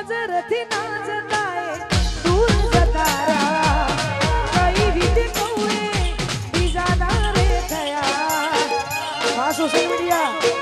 નજરથી ના જતાય દૂર જતા રહ્યા કઈ રીતે કહું બીજા ના રે થયા સોશિયલ મીડિયા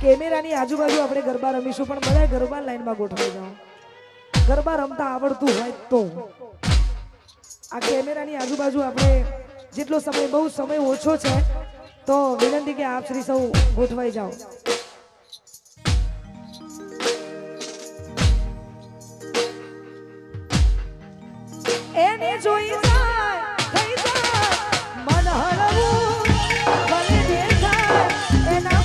કેમેરાની આજુબાજુ આપણે ગરબા રમીશું પણ બધા ગરબા લાઈનમાં ગોઠવાઈ જાઓ ગરબા રમતા આવડતું હોય તો આ કેમેરાની આજુબાજુ આપણે જેટલો સમય બહુ સમય ઓછો છે તો વિનંતી કે આપ શ્રી સૌ ગોઠવાઈ જાઓ એને જોઈ જાય થઈ જાય મન હળવું ભલે દેખાય એના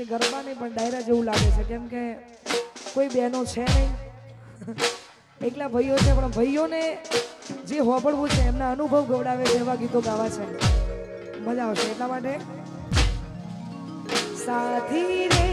ગરબાને પણ ડાયરા જેવું લાગે છે કેમ કે કોઈ બહેનો છે નહીં એકલા ભાઈઓ છે પણ ભાઈઓને જે હોબળવું છે એમના અનુભવ ગવડાવે છે એવા ગીતો ગાવા છે મજા આવશે એટલા માટે સાથી રે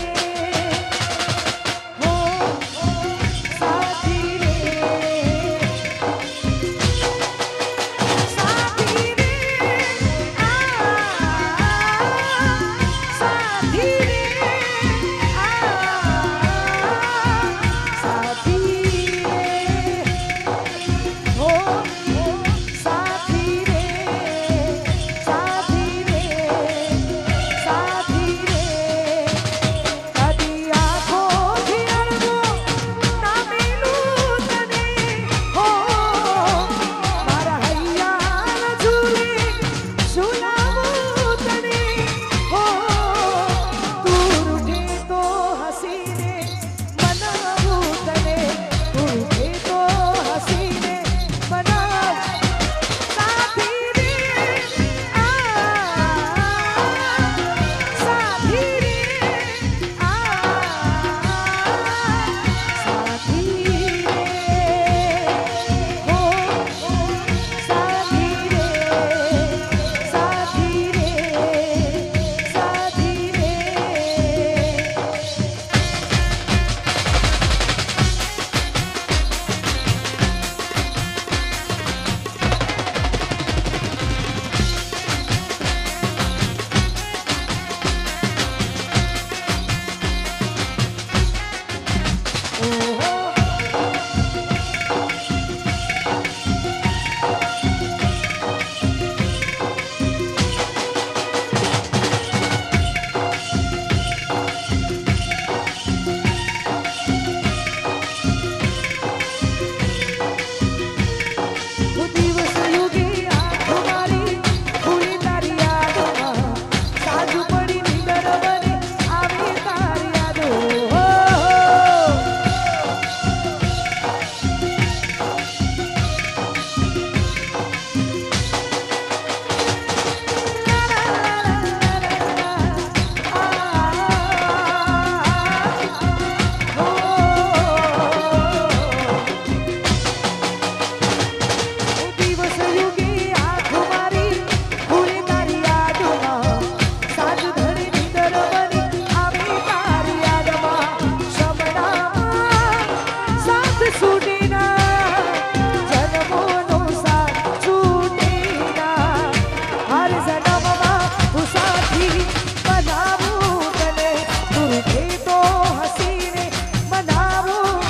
બનાવું તને દુર્ગે તો હસીને બનાવું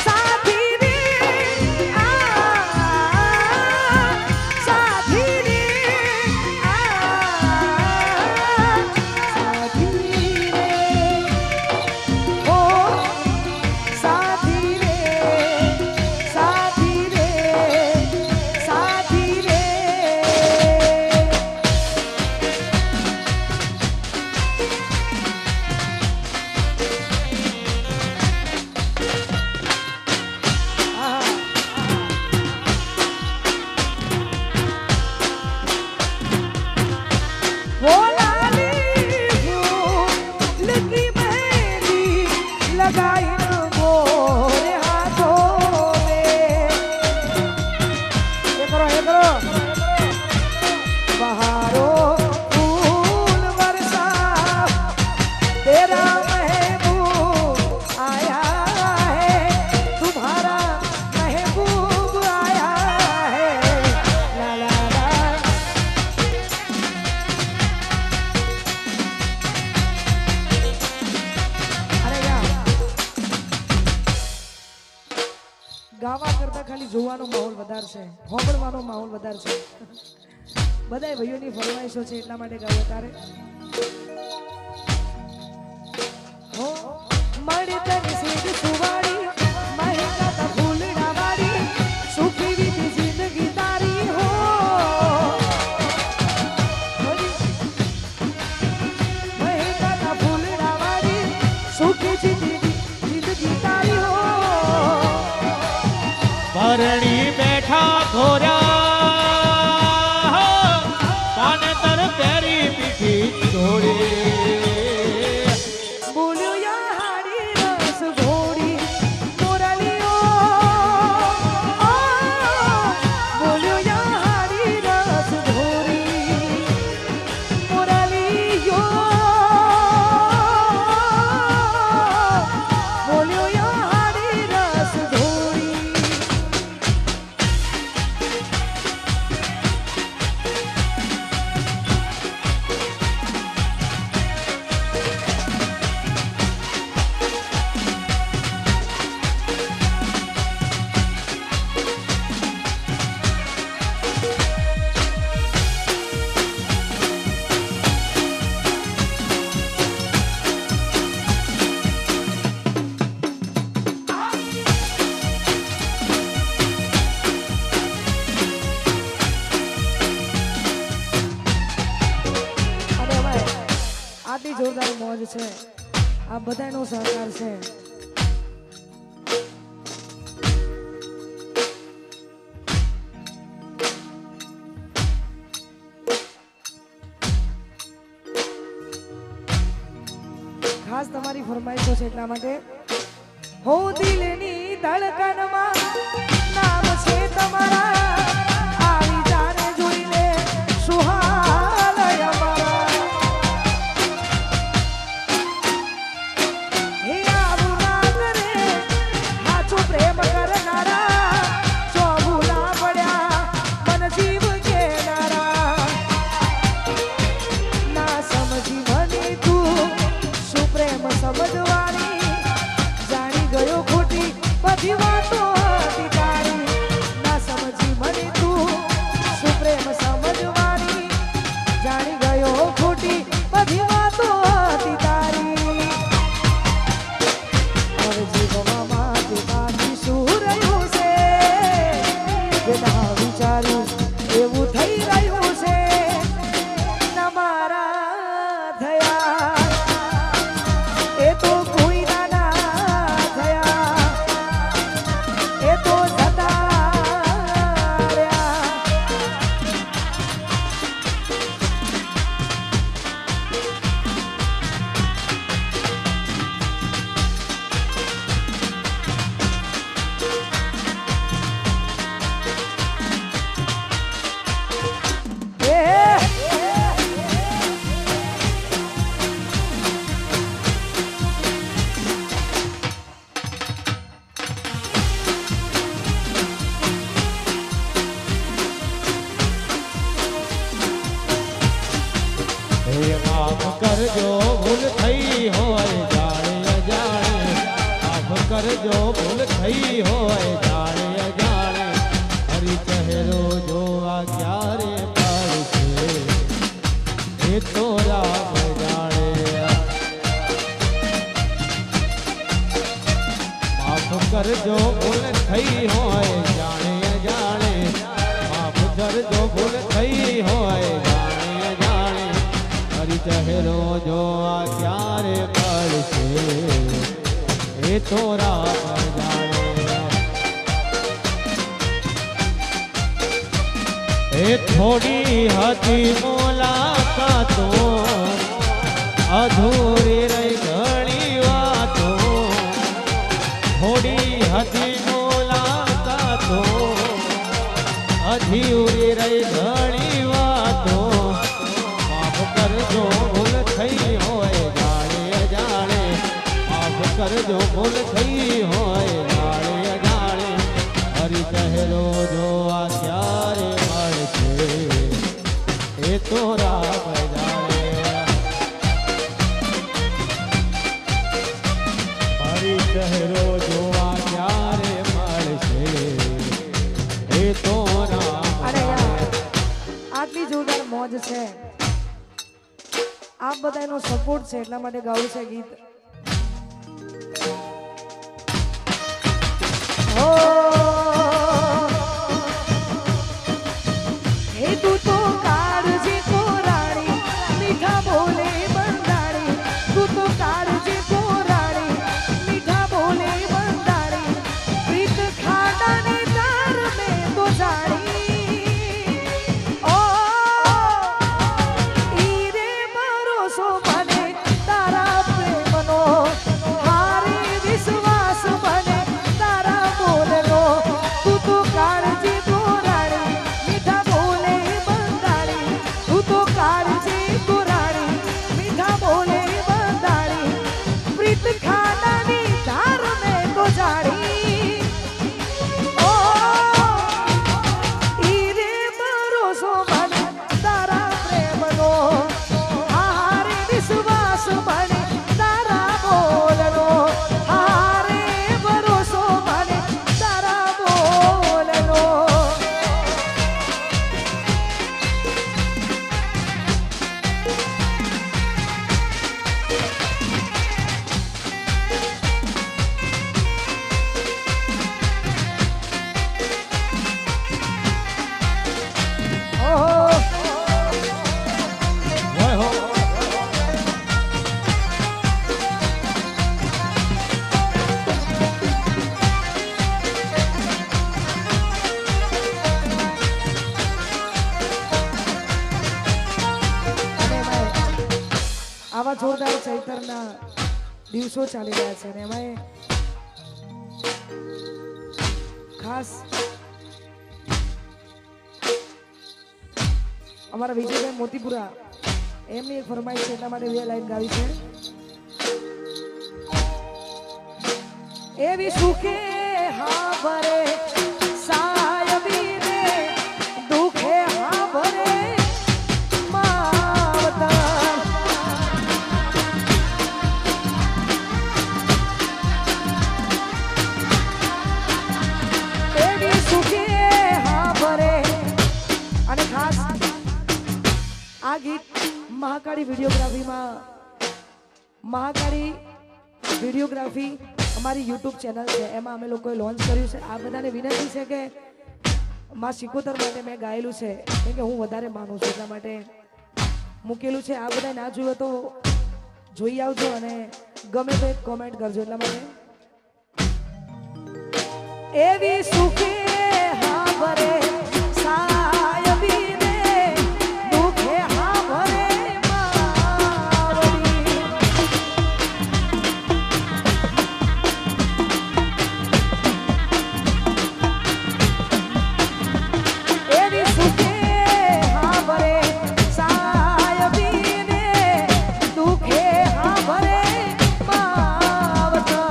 સાથી રે સાથી રે સાથી રે ઓ સાથી રે સાથી રે સાથી રે वो लाली फूल की मेहंदी लगाई न मोरे हाथों में ये करो बहारों फूल बरसा तेरा महबूब आया है तुम्हारा महबूब आया है ला ला ला અરે યાર ગાવા કરતા ખાલી જોવાનો માહોલ વધારે છે હોંભળવાનો માહોલ વધારે છે બધાય ભાઈઓની ફરમાઈશો છે એટલા માટે ગાયો તારે હો મળી તને સીધ સુવાળી મહેકાતા ફૂલડા વાળી સુખી વીતી જિંદગી તારી હો મહેકાતા ફૂલડા વાળી સુખી જિંદગી તારી હો ભરણી બેઠા ઘોર્યા પાનેતર પેરી પીઠી છોડી બોલ્યો યા હાડી રસ ઘોડી મોરલીઓ બોલ્યો યા હાડી રસ ઘોડી મોરલીઓ બોલ્યો યા હાડી રસ ઘોડી અને હવે આટલી જોરદાર મોજ છે આ બધાનો સહકાર છે ખાસ તમારી ફરમાઈશો છે એટલા માટે હો દિલની ધડકનમાં નામ છે તમારા આવી જાને જોઈને સુહાલય અમારા હે આવું ના કરે સાચો પ્રેમ કરનારા જો ભૂલા પડ્યા મન જીવ કેનારા ના સમજી મને તું શું પ્રેમ સમજવાની જાણી ગયો ખોટી બધી વાતો હતી તારી ના સમજી માફ કરજો ભૂલ થઈ હોય જાણે અજાણે માફ કરજો ભૂલ થઈ હોય જાણે અજાણે હરી ચહેરો જોવા ક્યારે મળશે એ તો રામ જાણે માફ કરજો ભૂલ થઈ હોય જાણે અજાણે માફ કરજો ભૂલ થઈ હોય જાણે અજાણે હરી ચહેરો જોવા ક્યારે મળશે એ તો રામ જાણે એ થોડી હતી મુલાકાતો અધૂરી રહી ઘણી વાતો થોડી હતી મુલાકાતો અધૂરી રહી ઘણી વાતો માફ કરજો ભૂલ થઈ હોય જાણે અજાણે માફ કરજો ભૂલ થઈ હોય જાણે અજાણે હરી ચહેરો જોવા ક્યારે મળશે એ તો રામ જાણે હરી ચહેરો જોવા ક્યારે મળશે એ તો રામ અરે યાર આટલી જોરદાર મોજ છે આપ બધાનો સપોર્ટ છે એટલા માટે ગાવું છે ગીત ઓ હે તું તો કાળજી પોરાણી મીઠા બોલે બંધાણી તું તો કાળજી પોરાણી મીઠા બોલે બંધાણી પ્રીત ખાડાની તાર મેં તો જાણી ઓ ઈ રે ભરોસો મને તારા પ્રેમનો હારે વિશ્વાસ મને તારા બોલનો તું તો કાળજી પોરાણી મીઠા બોલે બંધાણી તું તો કાળજી પોરાણી મીઠા બોલે બંધાણી પ્રીત ખાનાની ધાર મેં તો જાણી ઓ ઈ રે ભરોસો મને તારા પ્રેમનો હારે વિશ્વાસ મને તારા બોલનો હારે ભરોસો મને તારા બોલનો ઓહો જય હો અને એમાંય આવા જોરદાર ચૈતરના દિવસો ચાલી રહ્યા છે અને એમાંય ખાસ અમારા વિજયભાઈ મોતીપુરા એમની એક ફરમાઈશ છે એટલા માટે બે લાઈન ગાવી છે એવી સુખે હા ભરે સાયબી રે દુખે હા ભરે માવતર એવી સુખે હા ભરે અને ખાસ આ ગીત મહાકાળી વિડીયોગ્રાફીમાં મહાકાળી વિડીયોગ્રાફી અમારી યુટ્યુબ ચેનલ છે એમાં અમે લોકોએ લોન્ચ કર્યું છે આ બધાને વિનંતી છે કે માં શિકોતર માટે મેં ગાયેલું છે કેમ કે હું વધારે માનું છું એટલા માટે મૂકેલું છે આ બધા ના જોયો તો જોઈ આવજો અને ગમે તો એક કોમેન્ટ કરજો એટલા માટે એવી સુખે હા ભરે સાયબી રે દુખે હા ભરે માવડી એવી સુખે હા ભરે સાયબી રે દુખે હા ભરે માવતર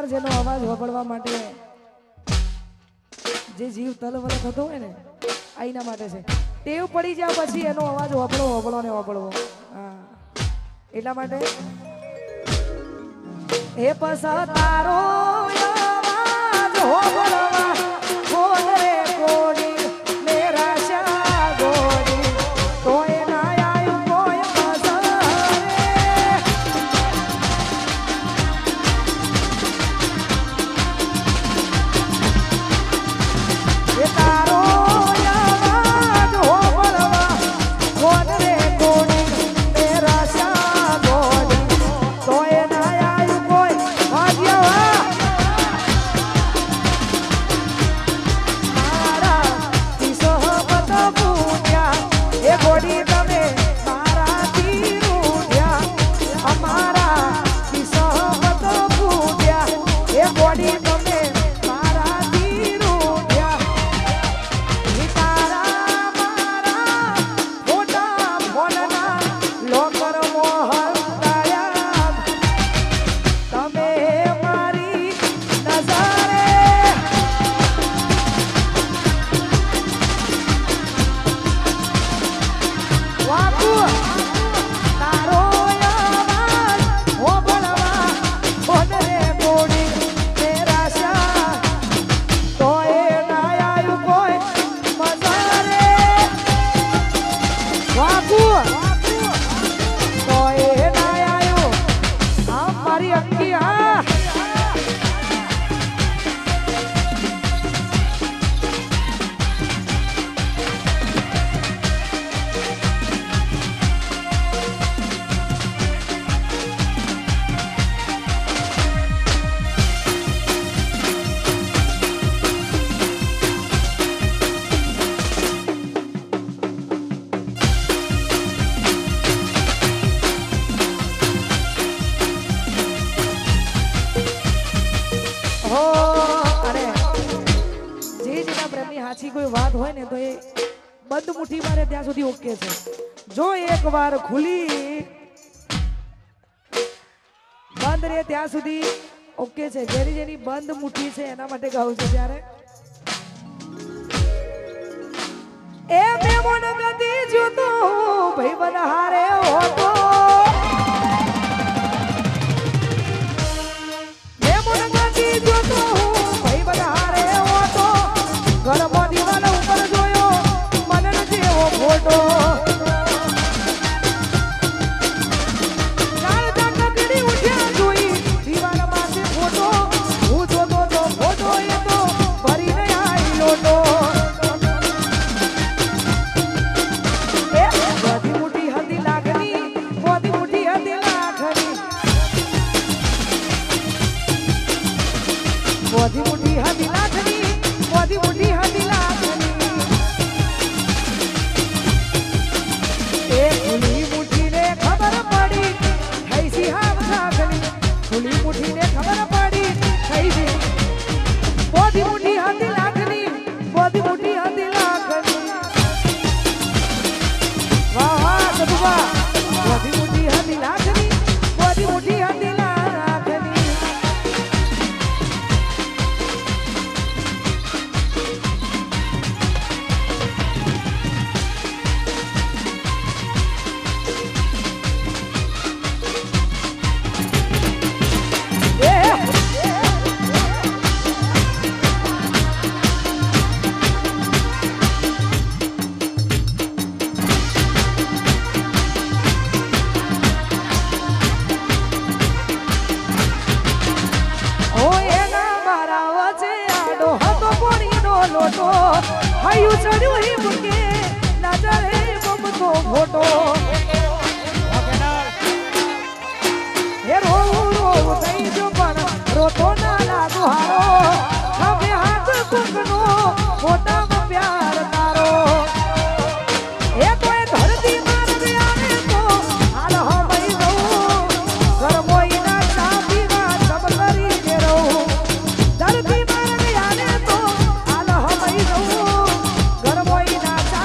એકવાર જેનો અવાજ સાંભળવા માટે જે જીવ તલવલ થતો હોય ને આઈના માટે છે. ટેવ પડી જાય પછી એનો અવાજ વાપરવો ને વાપરવો. હા એટલા માટે એ પસા તારો અવાજ સાંભળવા કોણ રે કોડી મેરા શા ગોડી તોય ના આયું કોઈ પસા રે. એ તારો અવાજ સાંભળવા કોણ રે કોડી મેરા શા ગોડી તોય ના આયું કોઈ ભાગ્યવા મારા કિસ્મત પૂજ્યા એ ગોડી તમે મારાથી રૂઠ્યા અમારા કિસ્મત પૂજ્યા એ ગોડી તમે મારાથી રૂઠ્યા. ઈ તારા મારા મોટા મોલના લોકર મોહન તાયા તમે મારી નજરે વાકુ તારો અવાજ સાંભળવા કોણ રે ગોડી મેરા શા તોય ના આયું કોઈ મજા રે. વાકુ તોય ના આયું આમ મારી અંકી. હા હો અરે જે જેના પ્રેમની સાચી કોઈ વાત હોય ને તો એ બંધ મુઠ્ઠી મારે ત્યાં સુધી ઓકે છે. જો એકવાર ખુલી બંધ રે ત્યાં સુધી ઓકે છે. જેની જેની બંધ મુઠ્ઠી છે એના માટે ગાવું છે. ત્યારે એ મેમોન ગતિ જોતો ભાઈ બનહારે હોતો મેમોન ગતિ જોતો ભાઈ બનહારે હોતો ગરબો દીવાલ ઉપર જોયો મનન જેવો ફોટો ચાર ચાકડી ઉઠ્યા જોઈ દીવાલ માથે ફોટો હું જોતો તો ફોટો એ તો ભરીને આઈ લોટો. એ બધી મોટી હતી લાગણી બધી મોટી હતી લાખની બધી મોટી હતી લાખની બધી મોટી હતી લાખની. એ ખુલી મુઠ્ઠીને ખબર પડી થઈ સી હાવ સાગની ખુલી મુઠ્ઠીને ખબર પડી થઈ સી બધી મોટી હતી લાખની બધી મોટી હતી લાખની. વાહ વાહ સદુબા બધી મોટી હતી લાખની બધી મોટી હતી લાખની. ઓ એના મારા વચ્ચે આડો હતો પોણીનો લોટો હાયું ચડ્યું હી મુકે નાચરે બમતો ફોટો એ રોવું થઈ જો પણ રોતો ના લાગુ હારો હવે હાથ કુકનો મોટામાં પ્યાર તારો. એ કોઈ ધરતી મારવે આવે તો હાલ હમઈ રહું ગરમોઈ ના ચા પીવા સબ કરીને રહું. ધરતી મારવે આવે તો હાલ હમઈ રહું ગરમોઈ ના ચા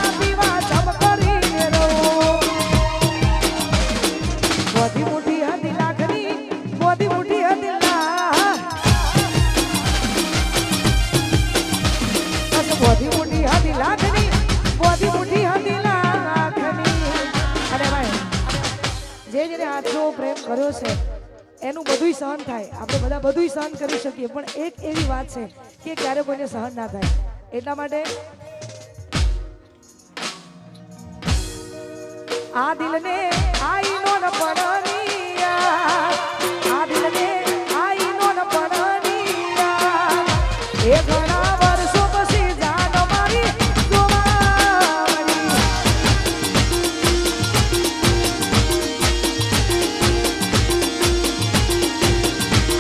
જેને આજનો પ્રેમ કર્યો છે એનું બધુંય સહન થાય, આપણે બધા બધુંય સહન કરી શકીએ, પણ એક એવી વાત છે કે ક્યારે કોઈને સહન ના થાય. એટલા માટે આ દિલને આઈનો ન પડનિયા, આ દિલને આઈનો ન પડનિયા, એ ઘણા વર્ષો પછી જાન મારી જોવા મળી.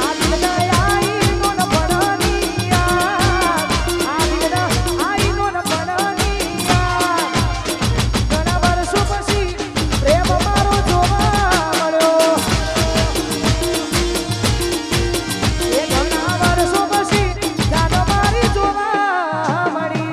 આ દિલને આઈનો ન પડનિયા, આ દિલને આઈનો ન પડનિયા, ઘણા વર્ષો પછી પ્રેમ મારો જોવા મળ્યો. એ ઘણા વર્ષો પછી જાન મારી જોવા મળી.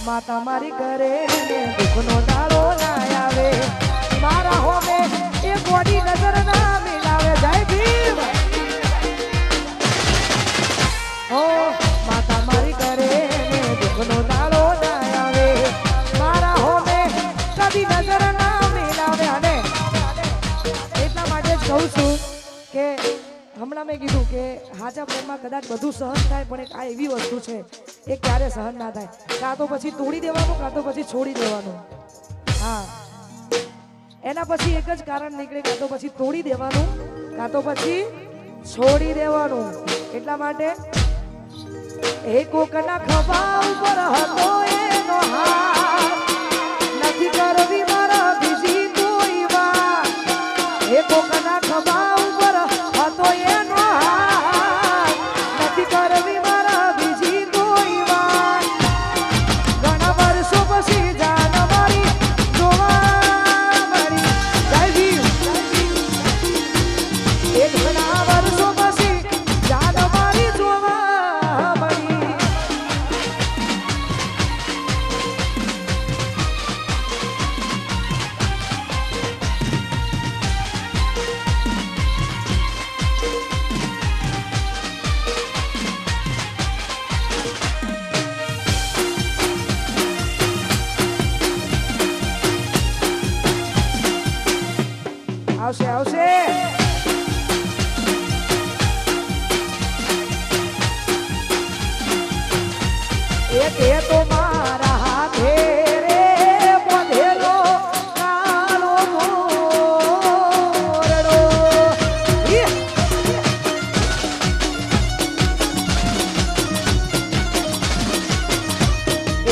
માતા મારી કરે ને દુઃખનો દાડો ના આવે, મારા હોમે એ ગોડી નજર ના મિલાવે. જય ભીમ. ઓ માતા મારી કરે ને દુઃખનો દાડો ના આવે, મારા હોમે કદી નજર ના મિલાવે. અને એટલા માટે જ કહું છું કે હમણાં મેં કીધું કે હાચા પ્રેમમાં કદાચ બધું સહન થાય, પણ એક આ એવી વસ્તુ છે એ ક્યારે સહન ના થાય. કાં તો પછી તોડી દેવાનું, કાં તો પછી છોડી દેવાનું. હા, એના પછી એક જ કારણ નીકળે, કાં તો પછી તોડી દેવાનું, કાં તો પછી છોડી દેવાનું. એટલા માટે એ કોકના ખભા ઉપર હતો એનો હાથ, નથી કરવી મારા બીજી કોઈ વાત. એ કોકના ખભા ઉપર હતો એનો હાથ, નથી કરવી મારા બીજી કોઈ વાત. ઘણા વર્ષો પછી જાન મારી જોવા મળી. જય ભીમ. એ ઘણા વર્ષો પછી જાન મારી જોવા મળી. આવશે આવશે. એ તે તો મારા હાથે રે બાંધેલો કાળો દોરડો.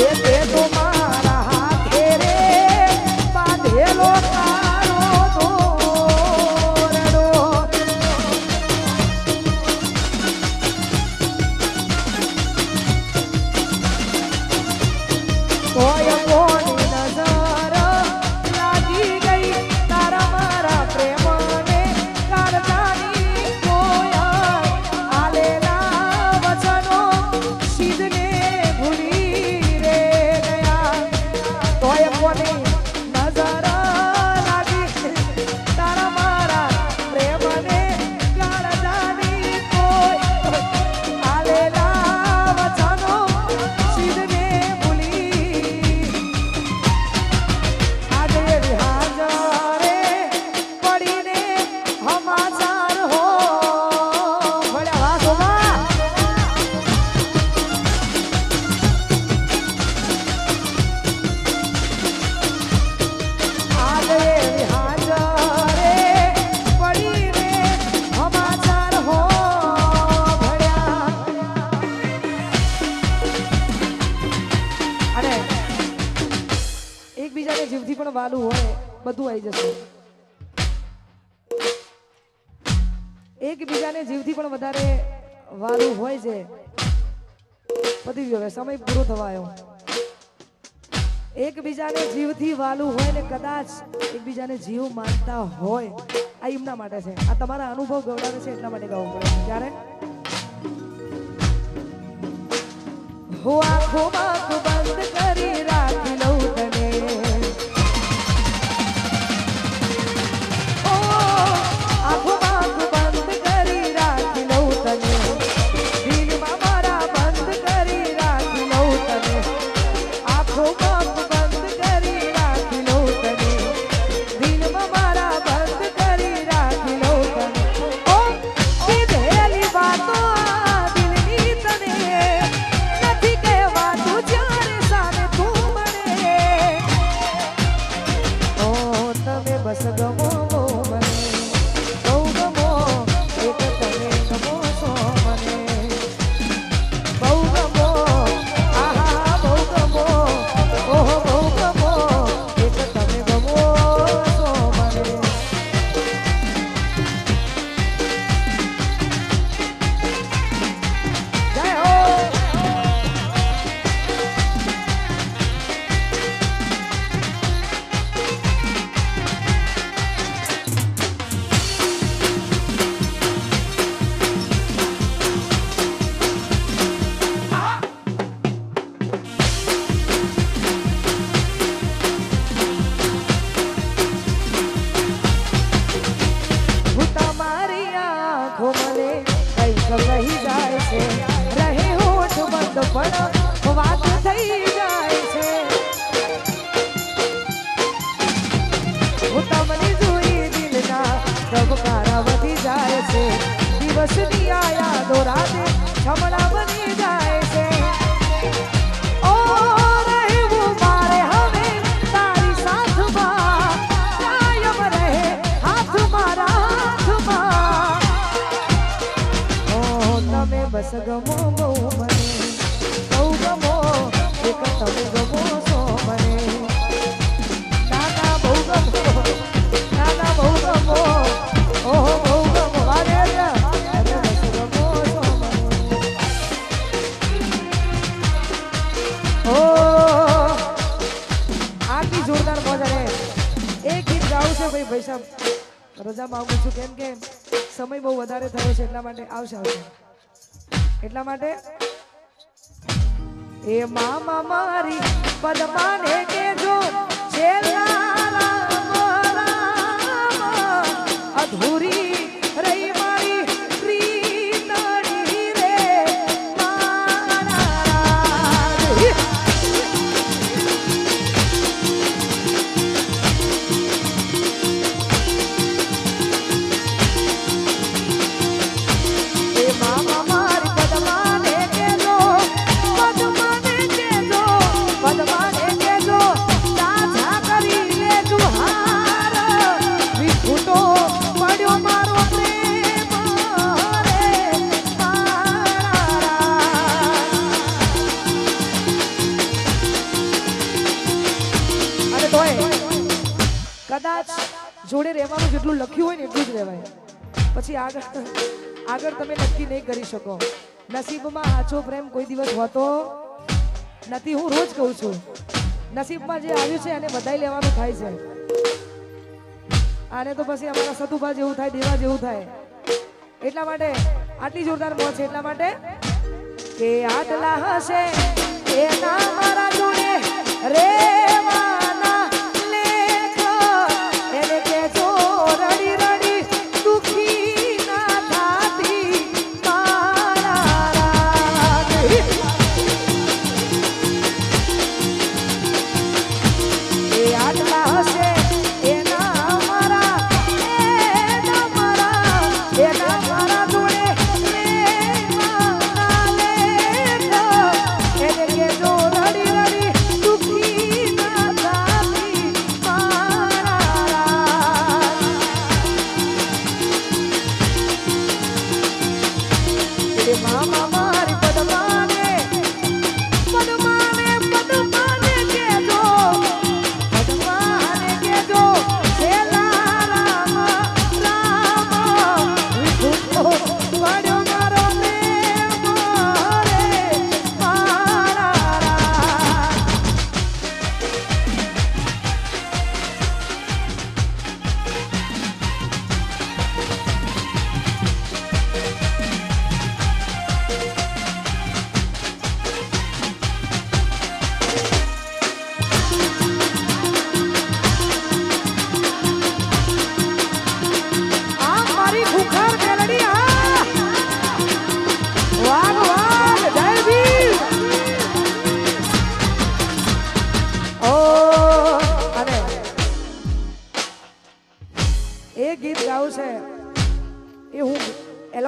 એ તે તો મારા હાથે રે બાંધેલો કાળો દોરડો. કોઈ કોની નજર લાગી ગઈ તારા મારા પ્રેમને કાળજાની કોયા. આલેલા વચનો શીદને ભૂલી રે ગયા. કોઈ કોની નજર લાગી તારા મારા પ્રેમને કાળજાની કોઈ. આલેલા વચનો શીદને ભૂલી. આજે વિહાજરે પડીને હમાચાર હો ભળ્યા. વાહ શોભા. આજે વિહાજરે પડીને હમાચાર હો ભળ્યા. અને એકબીજાને જીવથી પણ વાલું હોય બધું આવી જશે. એકબીજાને જીવથી પણ વધારે વાલું હોય છે. પતી ગયો, હવે સમય પૂરો થવા આવ્યો. એકબીજાને જીવથી વાલું હોય ને કદાચ એકબીજાને જીવ માનતા હોય આ એમના માટે છે. આ તમારા અનુભવ ગવડાવે છે એટલા માટે ગાવું પડે છે. ત્યારે હો આંખોમાં બંધ કરી રાખી લઉં તને, ઓ આંખોમાં બંધ કરી રાખી લઉં તને, દિલમાં મારા બંધ કરી રાખી લઉં તને, આંખોમાં બંધ કરી રાખી લઉં તને, દિલમાં મારા બંધ કરી રાખી લઉં તને. ઓ કીધેલી વાતો આ દિલની તને નથી કહેવાતું જ્યારે સામે તું મને. ઓ તમે બસ ગમો મને, બહુ ગમો એક તમે ગમો છો મને, બહુ ગમો આહા બહુ ગમો, ઓહો બહુ ગમો એક તમે ગમો છો મને. જય હો. હું તમારી આંખો મને કંઈક કહી જાય છે, રહે હોઠ બંધ પણ વાત થઈ જાય છે. હું તમને જોઈ દિલના ધબકારા વધી જાય છે, દિવસની આ યાદો રાતે છમડા બની જાય છે. ઓ રહેવું મારે હવે તારી સાથમાં, કાયમ રહે હાથ મારા હાથમાં. ઓ તમે બસ ગમો બહુ મને, બહુ ગમો એક તમે ગમો છો મને. નાના બહુ ગમો, નાના બહુ ગમો, ઓહો બહુ ગમો વારે તમે બસ ગમો છો મને. ઓ આટલી જોરદાર મજા રે. એક ગીત ગાવું છે ભાઈ સાહેબ, રજા માંગુ છું કેમ કે સમય બહુ વધારે થયો છે એટલા માટે. આવશે એટલા માટે. એ મામા મારી પદમાને કેજો છેલ્લા રામ રામ, અધૂરી રહી મારી પ્રીતણી રે મારા રાજ. એ મામા મારી પદમાને કેજો, પદમાને કેજો, પદમાને કેજો, સાજા કરી લેજો હાર, વિખૂટો પડ્યો મારો પ્રેમ રે મારા રાજ. અને તોય કદાચ જોડે રહેવાનું જેટલું લખ્યું હોય ને એટલું જ રહેવાય. પછી આગળ તમે નક્કી નહીં કરી શકો. નસીબમાં સાચો પ્રેમ કોઈ દિવસ હોતો નથી. હું રોજ કહું છું નસીબમાં જે આવ્યું છે એને બધાઈ લેવાનું થાય છે. આને તો પછી અમારા સતુભા જેવું થાય, દેવા જેવું થાય. એટલા માટે આટલી જોરદાર મોજ છે. એટલા માટે કે આટલા હશે એના મારા જોડે રેવાના લેખ, એને કેજો રડી રડી દુખી ના થાતી મારા રાજ. એ આટલા હશે એના મારા જોડે રેવાના લેખ, એને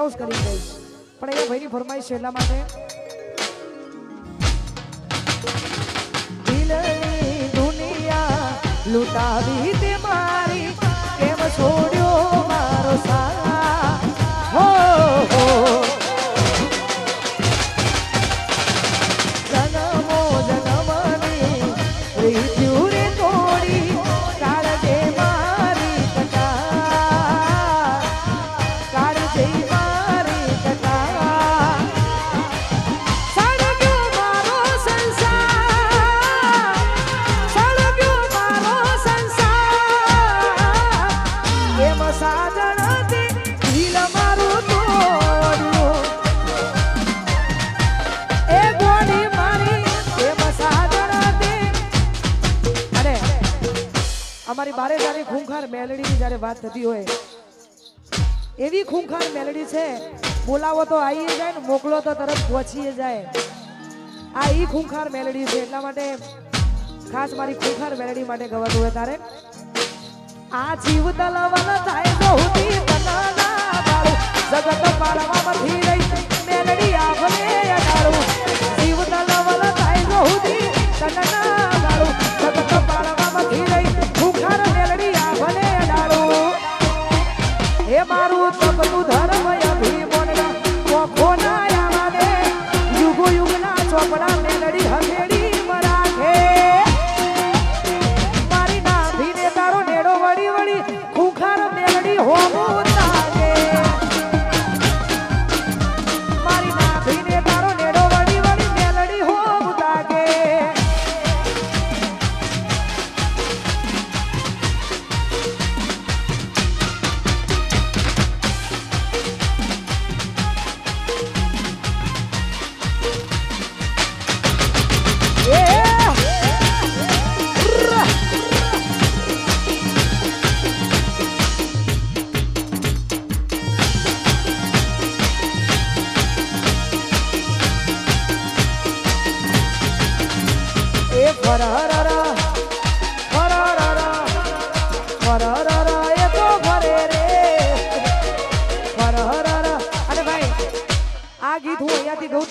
એનાઉન્સ કરી દઈશ પણ એ ભાઈની ફરમાઈશ એટલા માટે દિલની દુનિયા લૂંટાવી તે મારી કેમ છોડ્યો મારો સાથ હો જન્મો જન્મની પ્રીત્યુ રે તોડી કાળજે મારી કટા કાળજે મારી કટા સળગ્યો મારો સંસાર સળગ્યો મારો સંસાર એમ સાજણથી દિલ મારું તોડ્યું એ ગોળી મારી એમ સાજણથી અરે અમારી બારે જારી ખૂંખાર મેલડીની જ્યારે વાત થતી હોય એવી ખૂંખાર મેલડી છે બોલાવો તો આવીએ જાય ને મોકલો તો તરત પહોંચીએ જાય આ ઈ ખૂંખાર મેલડી છે એટલા માટે ખાસ મારી ખૂંખાર મેલડી માટે ગવાતું હોય તારે આ જીવ તલવલ થાય બહુતી તનના બાળું જગત પાળવામાંથી રહી મેલડી આભલે અડાળું જીવ તલવલ થાય બહુતી તનના બાળું જગત પાળવામાંથી રહી ખૂંખાર મેલડી આભલે અડાળું હે મારું તપતું ધર્મ અભિમોનના કોખોના આવાને યુગો યુગના ચોપડા મેલડી હથેળી મરાઠે મારી નાભીને તારો નેડો વળી વળી ખૂંખાર મેલડી હોવું તાગે મારી નાભીને તારો નેડો વળી વળી મેલડી હોવું તાગે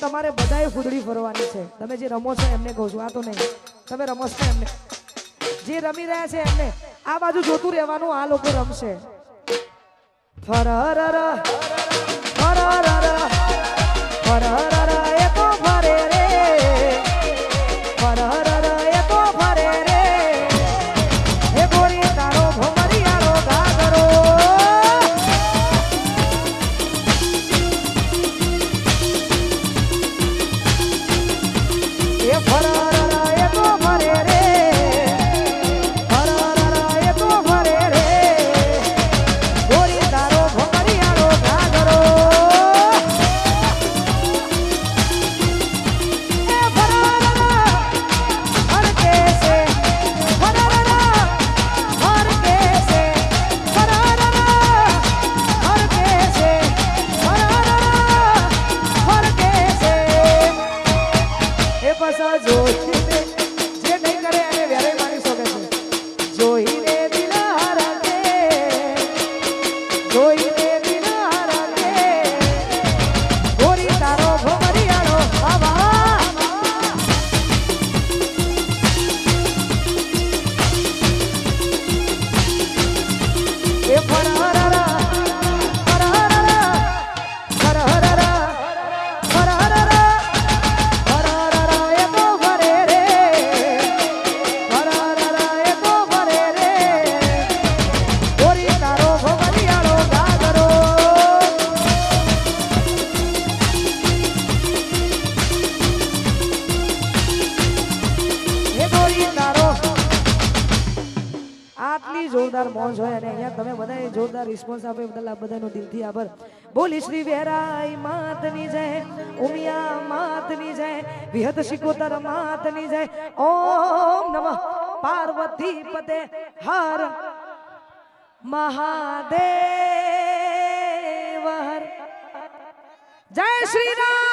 તમારે બધાએ ફૂદડી ફરવાની છે તમે જે રમો છો એમને કહું છું આ તો નહીં તમે રમો છો એમને જે રમી રહ્યા છે એમને આ બાજુ જોતું રહેવાનું આ લોકો રમશે ફરર ફરર ફરર એ તો ફરે રે ફરર એ તો ફરે રે હે ગોરી તારો ભમરિયાળો ગાગરો એ ફરર એ તો ફરે રે ફરર એ તો ફરે રે ગોરી તારો ભમરિયાળો ગાગરો જોરદાર મોજ હોય અને અહીંયા તમે બધાએ જોરદાર રિસ્પોન્સ આપે બદલ આ બધાનો દિલથી આભાર. બોલી શ્રી વેરાઈ માતની જય, ઉમિયા માતની જય, વિહત શિકોતર માતની જય. ઓમ નમઃ પાર્વતી પતે હર મહાદેવ હર. જય શ્રી રામ.